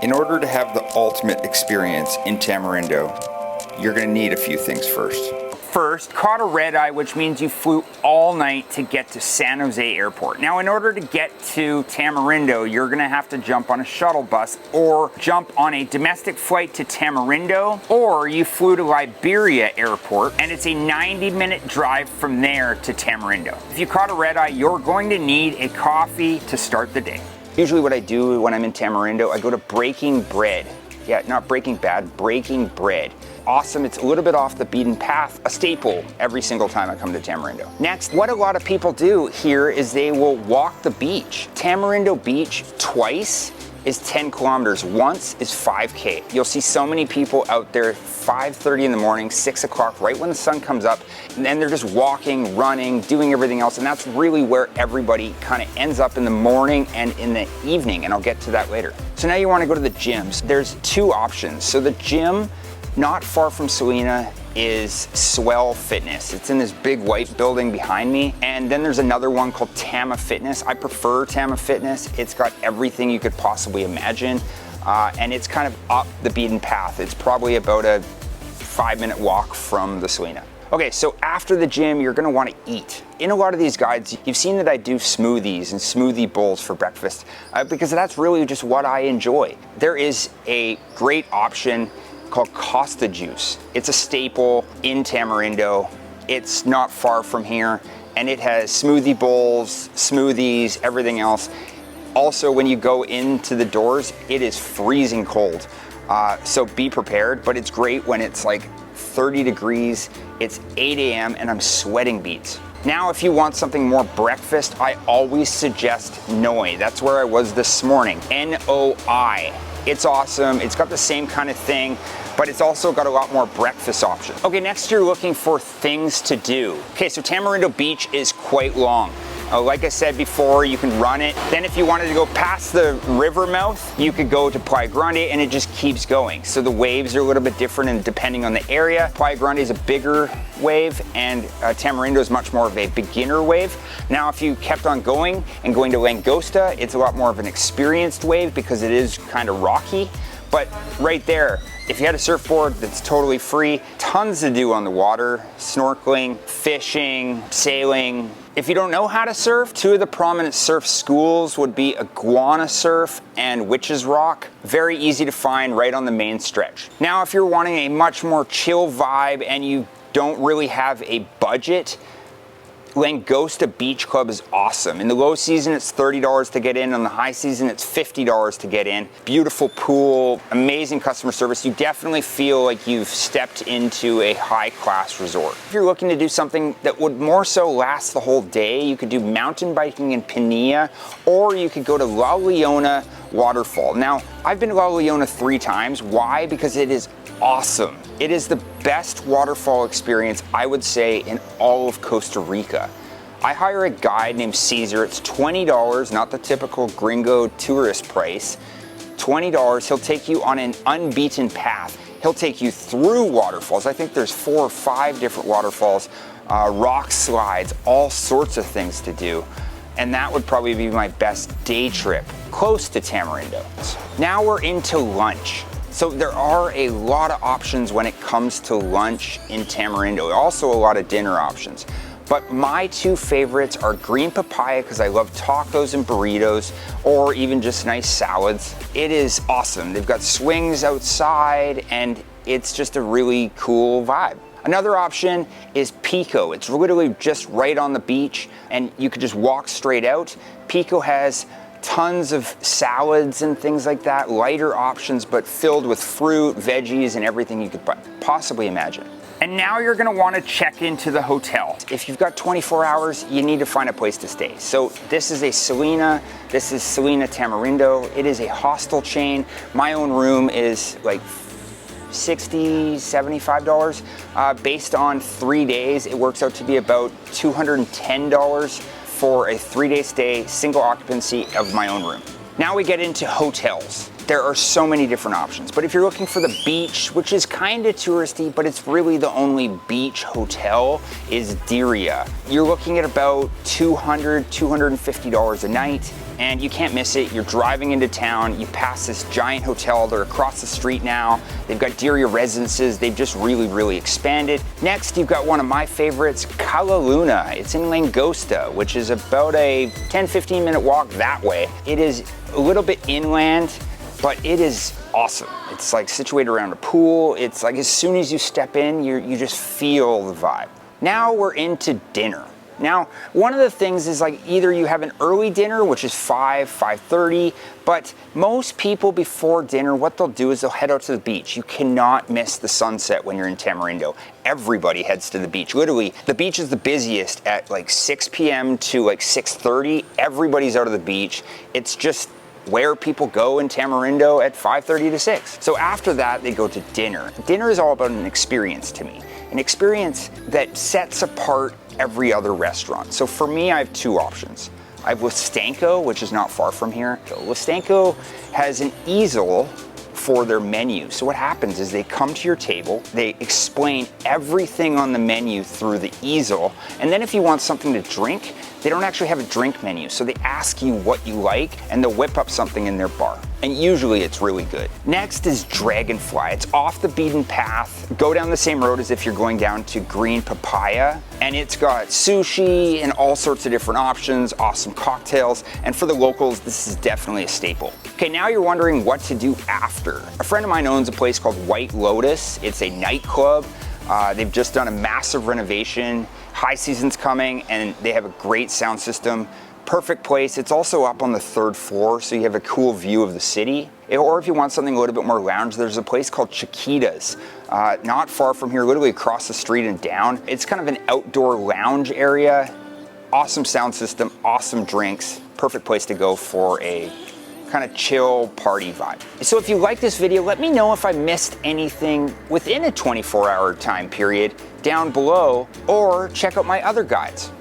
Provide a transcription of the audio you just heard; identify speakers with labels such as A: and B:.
A: In order to have the ultimate experience in Tamarindo, you're gonna need a few things first.
B: First, caught a red eye, which means you flew all night to get to San Jose Airport. Now, in order to get to Tamarindo, you're gonna have to jump on a shuttle bus or jump on a domestic flight to Tamarindo, or you flew to Liberia Airport, and it's a 90-minute drive from there to Tamarindo. If you caught a red eye, you're going to need a coffee to start the day. Usually what I do when I'm in Tamarindo, I go to Breaking Bread. Yeah, not Breaking Bad, Breaking Bread. Awesome, it's a little bit off the beaten path, a staple every single time I come to Tamarindo. Next, what a lot of people do here is they will walk the beach. Tamarindo Beach twice is 10 kilometers, once is 5K. You'll see so many people out there 5:30 in the morning, 6 o'clock, right when the sun comes up, and then they're just walking, running, doing everything else, and that's really where everybody kind of ends up in the morning and in the evening, and I'll get to that later. So now you want to go to the gyms. There's two options. So the gym not far from Sayulita is Swell Fitness. It's in this big white building behind me. And then there's another one called Tama Fitness. I prefer Tama Fitness. It's got everything you could possibly imagine. And it's kind of up the beaten path. It's probably about a 5-minute walk from the Sayulita. Okay, so after the gym, you're gonna wanna eat. In a lot of these guides, you've seen that I do smoothies and smoothie bowls for breakfast because that's really just what I enjoy. There is a great option called Costa juice. It's a staple in Tamarindo. It's not far from here, and it has smoothie bowls, smoothies, everything else. Also, when you go into the doors, it is freezing cold. So be prepared, but it's great when it's like 30 degrees, it's 8 a.m. and I'm sweating beets. Now, if you want something more breakfast, I always suggest Noi. That's where I was this morning, N-O-I. It's awesome, it's got the same kind of thing, but it's also got a lot more breakfast options. Okay, next you're looking for things to do. Okay, so Tamarindo Beach is quite long. Like I said before, you can run it. Then if you wanted to go past the river mouth, you could go to Playa Grande and it just keeps going. So the waves are a little bit different and depending on the area. Playa Grande is a bigger wave and Tamarindo is much more of a beginner wave. Now, if you kept on going and going to Langosta, it's a lot more of an experienced wave because it is kind of rocky. But right there, if you had a surfboard that's totally free, tons to do on the water, snorkeling, fishing, sailing. If you don't know how to surf, two of the prominent surf schools would be Iguana Surf and Witches Rock. Very easy to find right on the main stretch. Now, if you're wanting a much more chill vibe and you don't really have a budget, Langosta Beach Club is awesome. In the low season, it's $30 to get in. On the high season, it's $50 to get in. Beautiful pool, amazing customer service. You definitely feel like you've stepped into a high-class resort. If you're looking to do something that would more so last the whole day, you could do mountain biking in Pinilla, or you could go to La Leona Waterfall. Now, I've been to La Leona 3 times. Why? Because it is awesome. It is the best waterfall experience, I would say, in all of Costa Rica. I hire a guide named Caesar. It's $20, not the typical gringo tourist price. $20, he'll take you on an unbeaten path. He'll take you through waterfalls. I think there's 4 or 5 different waterfalls, rock slides, all sorts of things to do. And that would probably be my best day trip, close to Tamarindo. Now we're into lunch. So there are a lot of options when it comes to lunch in Tamarindo. Also a lot of dinner options. But my 2 favorites are green papaya because I love tacos and burritos, or even just nice salads. It is awesome. They've got swings outside and it's just a really cool vibe. Another option is Pico. It's literally just right on the beach and you could just walk straight out. Pico has tons of salads and things like that, lighter options, but filled with fruit, veggies, and everything you could possibly imagine. And now you're gonna wanna check into the hotel. If you've got 24 hours, you need to find a place to stay. So this is a Sayulita, this is Sayulita Tamarindo. It is a hostel chain. My own room is like $60, $75. Based on 3 days, it works out to be about $210 for a 3-day stay, single occupancy of my own room. Now we get into hotels. There are so many different options, but if you're looking for the beach, which is kind of touristy, but it's really the only beach hotel, is Diria. You're looking at about $200, $250 a night. and you can't miss it. You're driving into town, you pass this giant hotel, they're across the street now. They've got Diria residences, they've just really expanded. Next, you've got one of my favorites, Cala Luna. It's in Langosta, which is about a 10-15 minute walk that way. It is a little bit inland, but it is awesome. It's like situated around a pool. It's like as soon as you step in, you just feel the vibe. Now we're into dinner. Now, one of the things is like either you have an early dinner, which is 5:30, but most people before dinner, what they'll do is they'll head out to the beach. You cannot miss the sunset when you're in Tamarindo. Everybody heads to the beach. Literally, the beach is the busiest at like 6 p.m. to like 6:30. Everybody's out of the beach. It's just where people go in Tamarindo at 5:30 to 6. So after that, they go to dinner. Dinner is all about an experience to me, an experience that sets apart every other restaurant. So for me, I have two options. I have Wistanko, which is not far from here. So Wistanko has an easel for their menu. So what happens is they come to your table, they explain everything on the menu through the easel, and then if you want something to drink, they don't actually have a drink menu. So they ask you what you like, and they'll whip up something in their bar. And usually it's really good. Next is Dragonfly. It's off the beaten path. Go down the same road as if you're going down to Green Papaya. And it's got sushi and all sorts of different options, awesome cocktails. And for the locals, this is definitely a staple. Okay, now you're wondering what to do after. A friend of mine owns a place called White Lotus. It's a nightclub. They've just done a massive renovation. High season's coming, and they have a great sound system. Perfect place. It's also up on the 3rd floor, so you have a cool view of the city. Or if you want something a little bit more lounge, there's a place called Chiquita's, not far from here, literally across the street and down. It's kind of an outdoor lounge area. Awesome sound system, awesome drinks. Perfect place to go for a kind of chill party vibe. So if you like this video, let me know if I missed anything within a 24-hour time period down below, or check out my other guides.